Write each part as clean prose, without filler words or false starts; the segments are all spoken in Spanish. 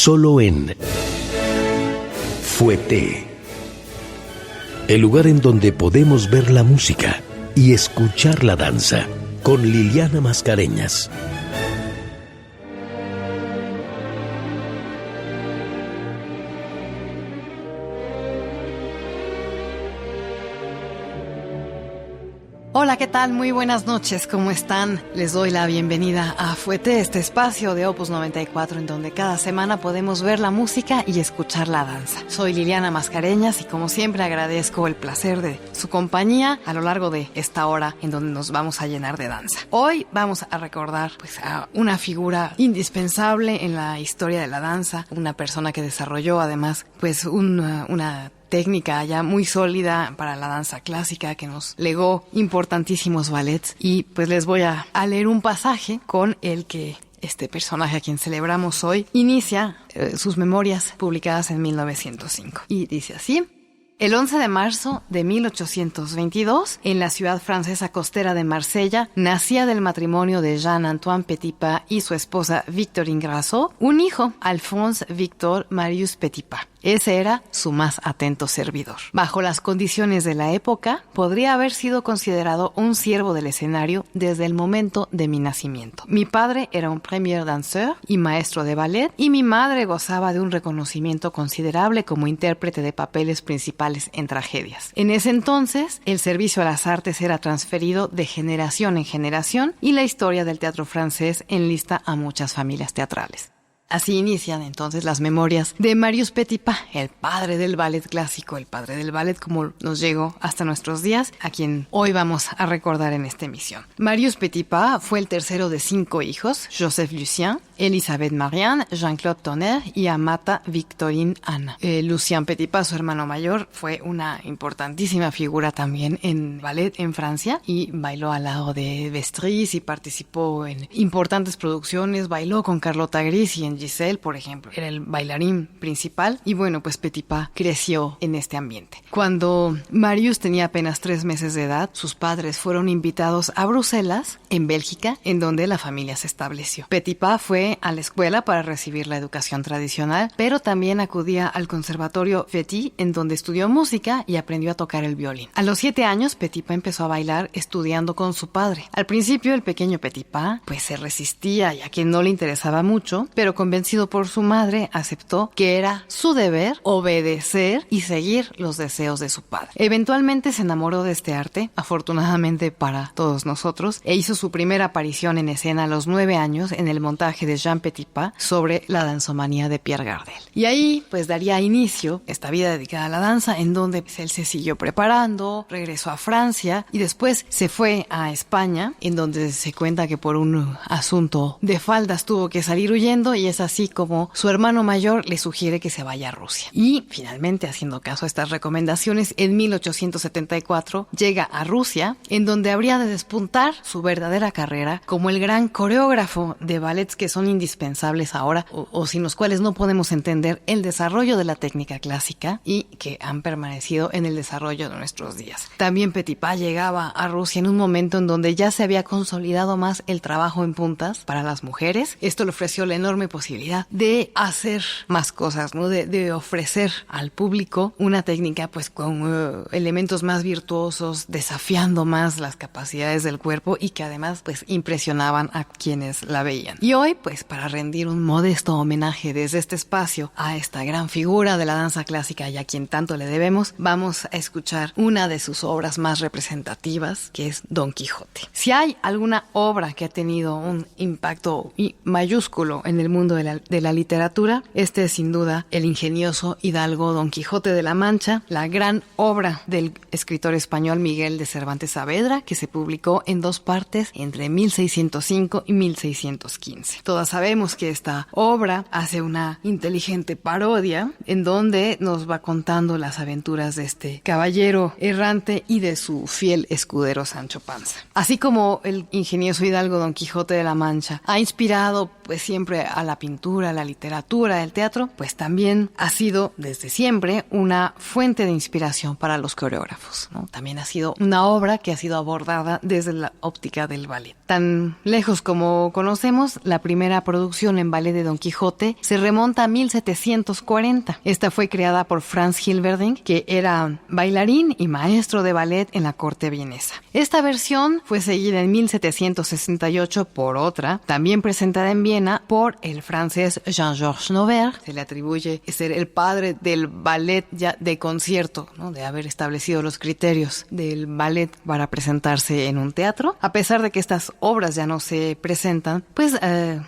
solo en Foueté, el lugar en donde podemos ver la música y escuchar la danza, con Liliana Mascareñas. Hola, ¿qué tal? Muy buenas noches, ¿cómo están? Les doy la bienvenida a Foueté, este espacio de Opus 94 en donde cada semana podemos ver la música y escuchar la danza. Soy Liliana Mascareñas y como siempre agradezco el placer de su compañía a lo largo de esta hora en donde nos vamos a llenar de danza. Hoy vamos a recordar a una figura indispensable en la historia de la danza, una persona que desarrolló además una técnica ya muy sólida para la danza clásica, que nos legó importantísimos ballets, y pues les voy a leer un pasaje con el que este personaje a quien celebramos hoy inicia sus memorias publicadas en 1905. Y dice así: el 11 de marzo de 1822, en la ciudad francesa costera de Marsella, nacía del matrimonio de Jean-Antoine Petipa y su esposa Victorine Grassot un hijo, Alphonse Victor Marius Petipa. Ese era su más atento servidor. Bajo las condiciones de la época, podría haber sido considerado un siervo del escenario desde el momento de mi nacimiento. Mi padre era un premier danseur y maestro de ballet, y mi madre gozaba de un reconocimiento considerable como intérprete de papeles principales en tragedias. En ese entonces, el servicio a las artes era transferido de generación en generación y la historia del teatro francés enlista a muchas familias teatrales. Así inician entonces las memorias de Marius Petipa, el padre del ballet clásico, el padre del ballet como nos llegó hasta nuestros días, a quien hoy vamos a recordar en esta emisión. Marius Petipa fue el tercero de 5 hijos: Joseph Lucien, Elisabeth Marianne, Jean-Claude Tonnerre y Amata Victorine Anna. Lucien Petipa, su hermano mayor, fue una importantísima figura también en ballet en Francia y bailó al lado de Vestris y participó en importantes producciones, bailó con Carlotta Grisi en Giselle, por ejemplo. Era el bailarín principal y bueno, pues Petipa creció en este ambiente. Cuando Marius tenía apenas 3 meses de edad, sus padres fueron invitados a Bruselas, en Bélgica, en donde la familia se estableció. Petipa fue a la escuela para recibir la educación tradicional, pero también acudía al conservatorio Fétis, en donde estudió música y aprendió a tocar el violín. A los 7 años, Petipa empezó a bailar estudiando con su padre. Al principio, el pequeño Petipa pues se resistía y a quien no le interesaba mucho, pero convencido por su madre, aceptó que era su deber obedecer y seguir los deseos de su padre. Eventualmente se enamoró de este arte, afortunadamente para todos nosotros, e hizo su primera aparición en escena a los 9 años en el montaje de Jean Petipa sobre la danzomanía de Pierre Gardel. Y ahí pues daría inicio esta vida dedicada a la danza, en donde pues, él se siguió preparando, regresó a Francia y después se fue a España, en donde se cuenta que por un asunto de faldas tuvo que salir huyendo, y es así como su hermano mayor le sugiere que se vaya a Rusia. Y finalmente, haciendo caso a estas recomendaciones, en 1874 llega a Rusia, en donde habría de despuntar su verdadera carrera como el gran coreógrafo de ballets que son indispensables ahora o sin los cuales no podemos entender el desarrollo de la técnica clásica y que han permanecido en el desarrollo de nuestros días. También Petipa llegaba a Rusia en un momento en donde ya se había consolidado más el trabajo en puntas para las mujeres. Esto le ofreció la enorme posibilidad de hacer más cosas, ¿no? De ofrecer al público una técnica pues con elementos más virtuosos, desafiando más las capacidades del cuerpo y que además pues impresionaban a quienes la veían. Y hoy pues para rendir un modesto homenaje desde este espacio a esta gran figura de la danza clásica y a quien tanto le debemos, vamos a escuchar una de sus obras más representativas, que es Don Quijote. Si hay alguna obra que ha tenido un impacto mayúsculo en el mundo de la literatura, este es sin duda el ingenioso hidalgo Don Quijote de la Mancha, la gran obra del escritor español Miguel de Cervantes Saavedra, que se publicó en 2 partes entre 1605 y 1615. Todas sabemos que esta obra hace una inteligente parodia en donde nos va contando las aventuras de este caballero errante y de su fiel escudero Sancho Panza. Así como el ingenioso hidalgo Don Quijote de la Mancha ha inspirado pues siempre a la pintura, a la literatura, el teatro, pues también ha sido desde siempre una fuente de inspiración para los coreógrafos, ¿no? También ha sido una obra que ha sido abordada desde la óptica del ballet. Tan lejos como conocemos, la primera primera producción en ballet de Don Quijote se remonta a 1740. Esta fue creada por Franz Hilberding, que era bailarín y maestro de ballet en la corte vienesa. Esta versión fue seguida en 1768 por otra, también presentada en Viena por el francés Jean-Georges Noverre. Se le atribuye ser el padre del ballet ya de concierto, ¿no? De haber establecido los criterios del ballet para presentarse en un teatro. A pesar de que estas obras ya no se presentan, pues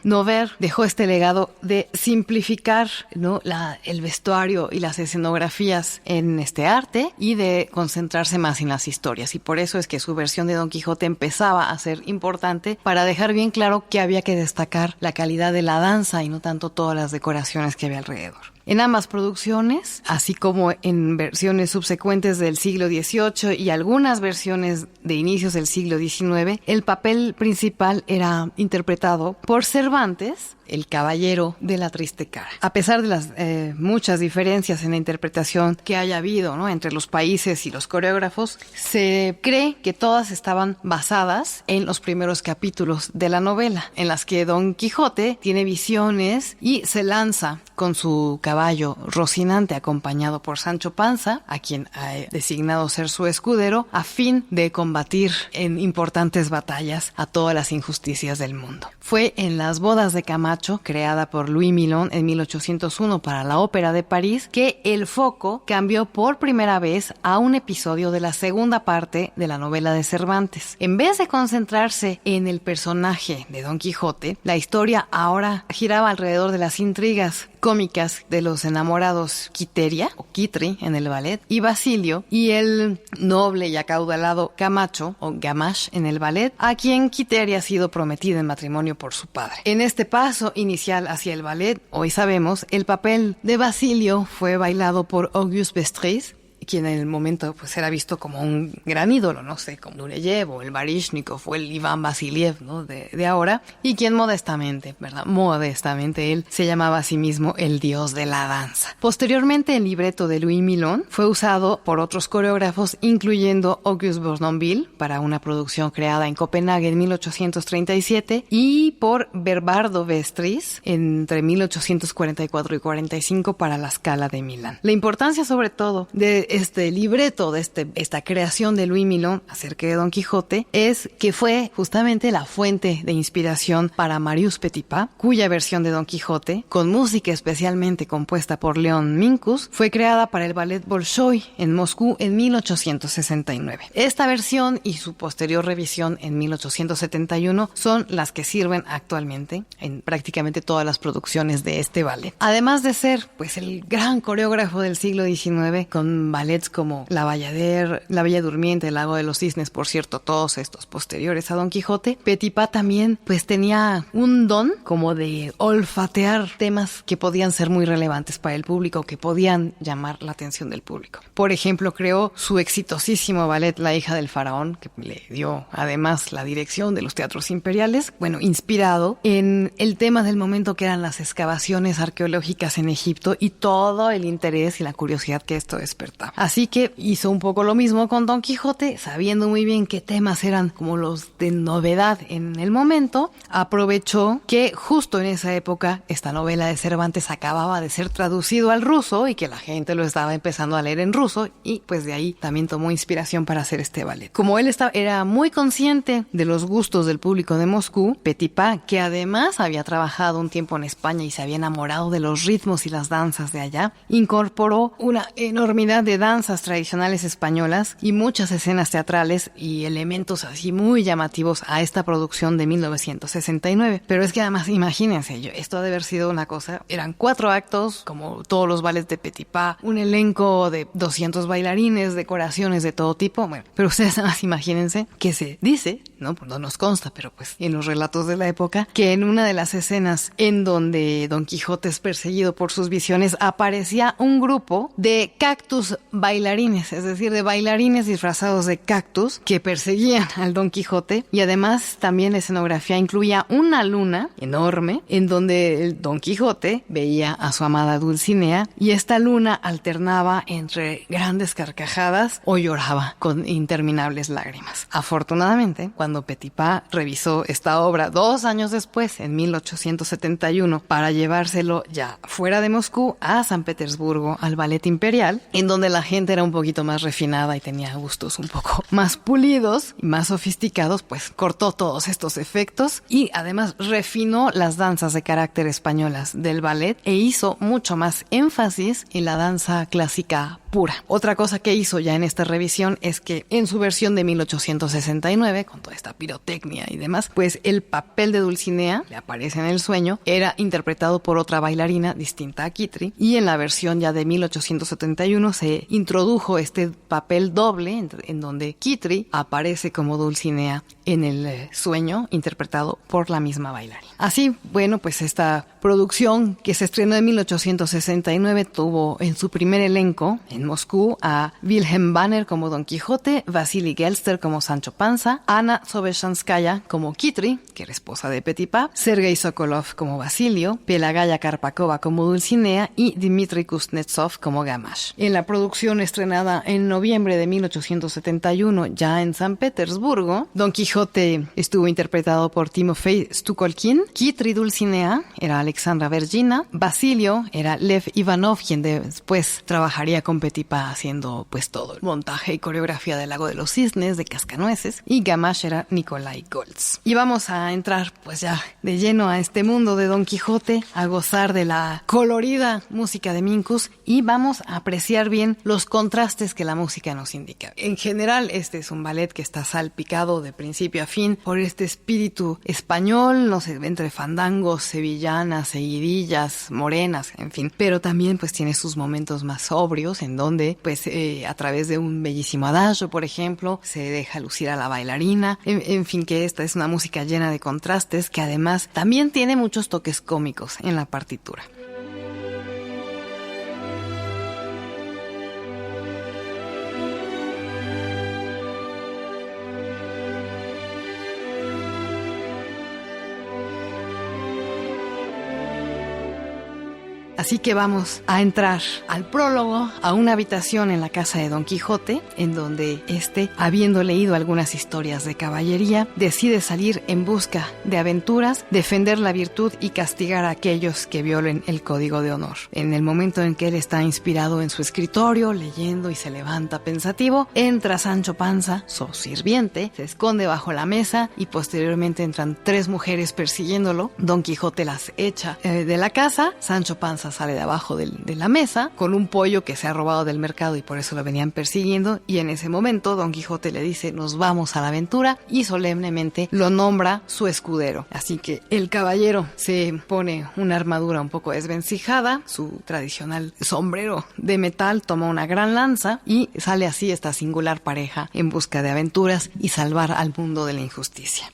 Noverre dejó este legado de simplificar, ¿no? el vestuario y las escenografías en este arte y de concentrarse más en las historias. Y por eso es que su versión de Don Quijote empezaba a ser importante para dejar bien claro que había que destacar la calidad de la danza y no tanto todas las decoraciones que había alrededor. En ambas producciones, así como en versiones subsecuentes del siglo XVIII y algunas versiones de inicios del siglo XIX, el papel principal era interpretado por Cervantes, el caballero de la triste cara. A pesar de las muchas diferencias en la interpretación que haya habido, ¿no?, entre los países y los coreógrafos, se cree que todas estaban basadas en los primeros capítulos de la novela, en las que Don Quijote tiene visiones y se lanza con su caballo Rocinante, acompañado por Sancho Panza, a quien ha designado ser su escudero, a fin de combatir en importantes batallas a todas las injusticias del mundo. Fue en Las bodas de Camacho, creada por Louis Milon en 1801 para la Ópera de París, que el foco cambió por primera vez a un episodio de la segunda parte de la novela de Cervantes. En vez de concentrarse en el personaje de Don Quijote, la historia ahora giraba alrededor de las intrigas cómicas de los enamorados Quiteria, o Quitri en el ballet, y Basilio, y el noble y acaudalado Camacho, o Gamache en el ballet, a quien Quiteria ha sido prometida en matrimonio por su padre. En este paso inicial hacia el ballet, hoy sabemos, el papel de Basilio fue bailado por Auguste Bestrise, quien en el momento pues era visto como un gran ídolo, no sé, como Nureyev o el Baryshnikov o el Iván Vasiliev, ¿no?, de ahora, y quien modestamente, ¿verdad?, modestamente él se llamaba a sí mismo el dios de la danza. Posteriormente, el libreto de Louis Milon fue usado por otros coreógrafos, incluyendo Auguste Bournonville para una producción creada en Copenhague en 1837 y por Berardo Vestris entre 1844 y 45 para la Scala de Milán. La importancia sobre todo de este libreto, de esta creación de Louis Milon acerca de Don Quijote, es que fue justamente la fuente de inspiración para Marius Petipa, cuya versión de Don Quijote, con música especialmente compuesta por León Minkus, fue creada para el Ballet Bolshoi en Moscú en 1869. Esta versión y su posterior revisión en 1871 son las que sirven actualmente en prácticamente todas las producciones de este ballet. Además de ser pues el gran coreógrafo del siglo XIX, con ballets como La Bella Durmiente, El Lago de los Cisnes, por cierto, todos estos posteriores a Don Quijote, Petipa también pues tenía un don como de olfatear temas que podían ser muy relevantes para el público, que podían llamar la atención del público. Por ejemplo, creó su exitosísimo ballet La hija del faraón, que le dio además la dirección de los teatros imperiales, inspirado en el tema del momento, que eran las excavaciones arqueológicas en Egipto y todo el interés y la curiosidad que esto despertaba. Así que hizo un poco lo mismo con Don Quijote, sabiendo muy bien qué temas eran como los de novedad en el momento. Aprovechó que justo en esa época esta novela de Cervantes acababa de ser traducido al ruso y que la gente lo estaba empezando a leer en ruso, y pues de ahí también tomó inspiración para hacer este ballet. Como él era muy consciente de los gustos del público de Moscú, Petipa, que además había trabajado un tiempo en España y se había enamorado de los ritmos y las danzas de allá, incorporó una enormidad de danzas tradicionales españolas y muchas escenas teatrales y elementos así muy llamativos a esta producción de 1969. Pero es que además, imagínense, esto ha de haber sido una cosa, eran 4 actos, como todos los ballets de Petipa, un elenco de 200 bailarines, decoraciones de todo tipo, pero ustedes además imagínense que se dice, no nos consta, pero pues en los relatos de la época, que en una de las escenas en donde Don Quijote es perseguido por sus visiones, aparecía un grupo de cactus bailarines, es decir, de bailarines disfrazados de cactus que perseguían al Don Quijote, y además también la escenografía incluía una luna enorme en donde el Don Quijote veía a su amada Dulcinea, y esta luna alternaba entre grandes carcajadas o lloraba con interminables lágrimas. Afortunadamente, cuando Petipa revisó esta obra 2 años después, en 1871, para llevárselo ya fuera de Moscú a San Petersburgo, al Ballet Imperial, en donde la gente era un poquito más refinada y tenía gustos un poco más pulidos y más sofisticados, pues cortó todos estos efectos y además refinó las danzas de carácter españolas del ballet e hizo mucho más énfasis en la danza clásica pura. Otra cosa que hizo ya en esta revisión es que en su versión de 1869, con toda esta pirotecnia y demás, pues el papel de Dulcinea, le aparece en el sueño, era interpretado por otra bailarina distinta a Kitri, y en la versión ya de 1871 se introdujo este papel doble en donde Kitri aparece como Dulcinea en el sueño, interpretado por la misma bailarina. Así, bueno, pues esta producción que se estrenó en 1869 tuvo en su primer elenco en Moscú a Wilhelm Banner como Don Quijote, Vasily Gelster como Sancho Panza, Ana Sobeshanskaya como Kitri, que era esposa de Petipa, Sergei Sokolov como Basilio, Pelagaya Karpakova como Dulcinea y Dmitry Kuznetsov como Gamash. En la producción estrenada en noviembre de 1871 ya en San Petersburgo, Don Quijote estuvo interpretado por Timofey Stukolkin, Kitri Dulcinea era Alexandra Vergina, Basilio era Lev Ivanov, quien después trabajaría con Petipa haciendo pues todo el montaje y coreografía del Lago de los Cisnes, de Cascanueces, y Gamash era Nikolai Goltz. Y vamos a entrar pues ya de lleno a este mundo de Don Quijote, a gozar de la colorida música de Minkus y vamos a apreciar bien los contrastes que la música nos indica. En general, este es un ballet que está salpicado de principio a fin por este espíritu español, no sé, entre fandangos, sevillanas, seguidillas, morenas, en fin, pero también pues tiene sus momentos más sobrios en donde pues a través de un bellísimo adagio, por ejemplo, se deja lucir a la bailarina, en fin, que esta es una música llena de contrastes que además también tiene muchos toques cómicos en la partitura. Así que vamos a entrar al prólogo, a una habitación en la casa de Don Quijote, en donde habiendo leído algunas historias de caballería, decide salir en busca de aventuras, defender la virtud y castigar a aquellos que violen el código de honor. En el momento en que él está inspirado en su escritorio, leyendo y se levanta pensativo, entra Sancho Panza, su sirviente, se esconde bajo la mesa y posteriormente entran 3 mujeres persiguiéndolo. Don Quijote las echa de la casa, Sancho Panza sale de abajo de la mesa con un pollo que se ha robado del mercado y por eso lo venían persiguiendo, y en ese momento Don Quijote le dice: nos vamos a la aventura, y solemnemente lo nombra su escudero. Así que el caballero se pone una armadura un poco desvencijada, su tradicional sombrero de metal, toma una gran lanza y sale así esta singular pareja en busca de aventuras y salvar al mundo de la injusticia.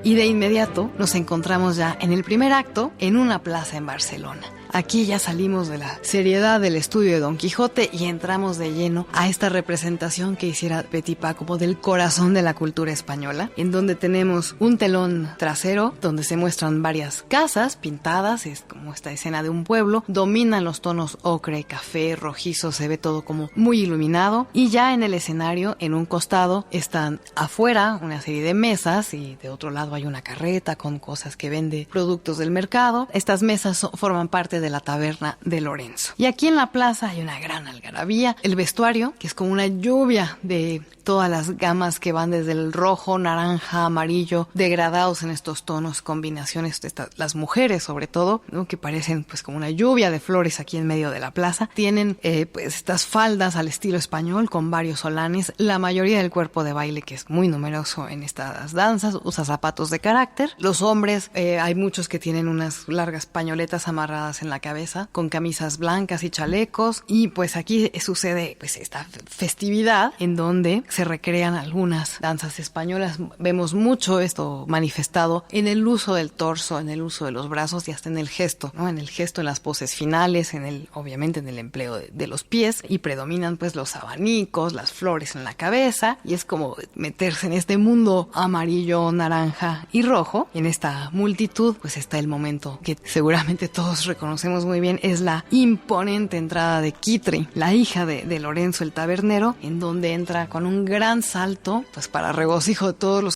Y de inmediato nos encontramos ya en el primer acto en una plaza en Barcelona. Aquí ya salimos de la seriedad del estudio de Don Quijote y entramos de lleno a esta representación que hiciera Petipa como del corazón de la cultura española, en donde tenemos un telón trasero donde se muestran varias casas pintadas, es como esta escena de un pueblo, dominan los tonos ocre, café, rojizo, se ve todo como muy iluminado, y ya en el escenario, en un costado, están afuera una serie de mesas y de otro lado hay una carreta con cosas que vende productos del mercado. Estas mesas forman parte de la taberna de Lorenzo. Y aquí en la plaza hay una gran algarabía. El vestuario, que es como una lluvia de todas las gamas que van desde el rojo, naranja, amarillo, degradados en estos tonos, combinaciones de las mujeres sobre todo, ¿no? Que parecen pues como una lluvia de flores aquí en medio de la plaza. Tienen pues estas faldas al estilo español con varios solanes. La mayoría del cuerpo de baile, que es muy numeroso en estas danzas, usa zapatos de carácter. Los hombres, hay muchos que tienen unas largas pañoletas amarradas en la cabeza, con camisas blancas y chalecos, y pues aquí sucede pues esta festividad en donde se recrean algunas danzas españolas. Vemos mucho esto manifestado en el uso del torso, en el uso de los brazos y hasta en el gesto, ¿no? En el gesto, en las poses finales, obviamente en el empleo de los pies, y predominan pues los abanicos, las flores en la cabeza, y es como meterse en este mundo amarillo, naranja y rojo. Y en esta multitud pues está el momento que seguramente todos reconocemos muy bien, es la imponente entrada de Kitri, la hija de Lorenzo el tabernero, en donde entra con un gran salto, pues para regocijo de todos los